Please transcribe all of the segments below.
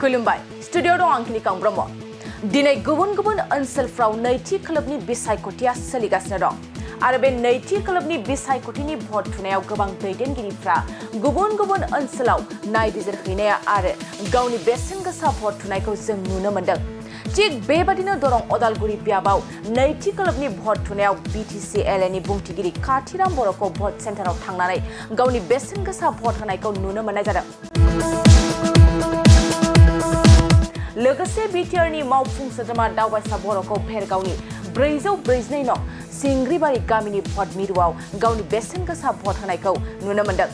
खुलुमबाय स्टुडिअ दं आं खिलिकां ब्रह्म दिनै गुबुन गुबुन ओनसोलफ्राव नैथि खोलोबनि बिसायख'थिया सोलिगासिनो दं आरो बे नैथि खोलोबनि बिसायख'थिनि भट थुनायाव गोबां दैदेनगिरिफ्रा गुबुन गुबुन ओनसोलाव नायबिजिरहैनाय आरो गावनि बेसेन गोसा भट थुनायखौ जों नुनो मोन्दों थिग बेबादिनो दरं अदालगुरि बियाबाव नैथि खोलोबनि भट थुनायाव बिटिसि एलएनि बुंथिगिरि काथिराम बर'खौ भट सेन्टाराव थांनानै गावनि बेसेन गोसा भट होनायखौ नुनो मोननाय जादों लोगोसे बिटिआरनि मावफुं सोद्रोमा दावबायसा बर'खौ भेरगावनि 442 नं सिंग्रिबारि गामिनि भट मिरुआव गावनि बेसेन गोसा भट होनायखौ नुनो मोन्दों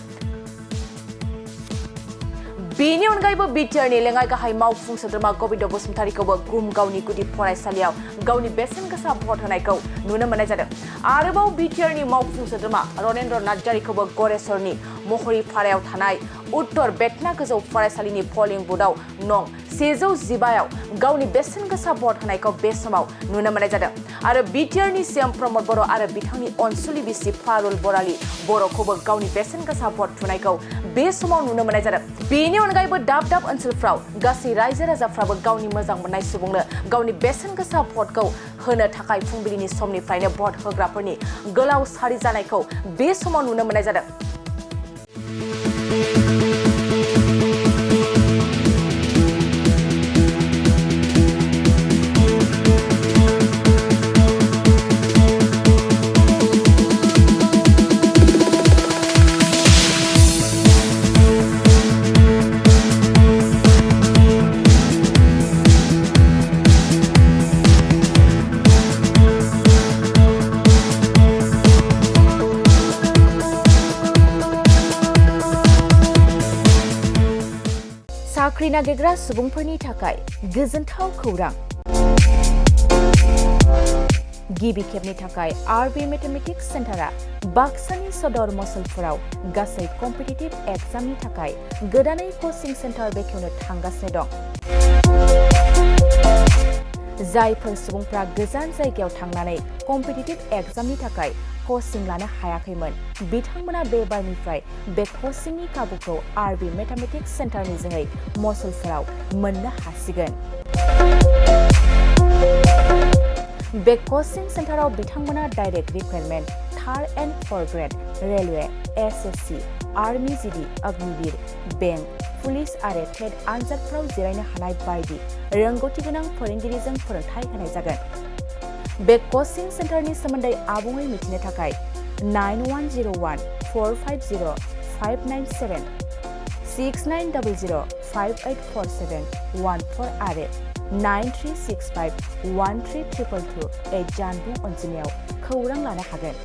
बेनि अनगायैबो बिटिआरनि लेङाइ गाहाय मावफुं सोद्रोमा गबिन्द बसुमतारीखौबो गुमगावनि गुदि फरायसालियाव गावनि बेसेन गोसा भट होनायखौ नुनो मोननाय जादों आरोबाव बिटिआरनि मावफुं सोद्रोमा रनेन्द्र नार्जारीखौबो गरेस्वरनि महरीपारायाव थानाय उत्तर बेटना गोजौ फरायसालिनि पलिं बुथआव नं 115 आव गावनि बेसेन गोसा भट होनायखौ बे समाव नुनो मोननाय जादों आरो बिटिआरनि सीएम प्रमद बर' आरो बिथांनि अनसुलि बिसि फारुल बराली बर'खौबो गावनि बेसेन गोसा भट थुनायखौ बे समाव नुनो मोननाय जादों बेनि अनगायैबो दाब दाब ओनसोलफ्राव गासै रायजो राजाफ्राबो गावनि मोजां मोननाय सुबुंनो गावनि बेसेन गोसा भटखौ होनो थाखाय फुंबिलिनि समनिफ्रायनो भट होग्राफोरनि गोलाव सारि जानायखौ बे समाव नुनो मोननाय जादों साख्रि नागिरग्रा सुबुंफोरनि थाखाय गोजोनथाव खौरां गिबि खेबनि थाखाय आरबि मेथमेटिक्स सेन्टारा बाक्सानि सदर मसलफोराव गासै कम्पिटिटिभ एग्जामनि थाखाय गोदानै कचिं सेन्टार बेखेवनो थांगासिनो दं जायफोर सुबुंफ्रा गोजान जायगायाव थांनानै कम्पिटिटिभ एग्जामनि थाखाय कचिं लानो हायाखैमोन बिथांमोना बे बारनिफ्राय बे कचिंनि खाबुखौ आरबि मेथमेटिक्स सेन्टारनि जोहै मसलफोराव मोननो हासिगोन बे कचिं सेन्टाराव बिथांमोना direct recruitment 3rd and 4th grade railway SSC army GD Agniveer bank police आरो टेट आनजादफोराव जिरायनो हानाय बायदि रोंगौथि गोनां फोरोंगिरिजों फोरोंथाय होनाय जागोन बे कचिं सेन्टारनि सोमोन्दै आबुङै मिथिनो थाखाय 9101450597 6900584714 आरो 9365132228 जानबुं अनजिमायाव खौरां लानो हागोन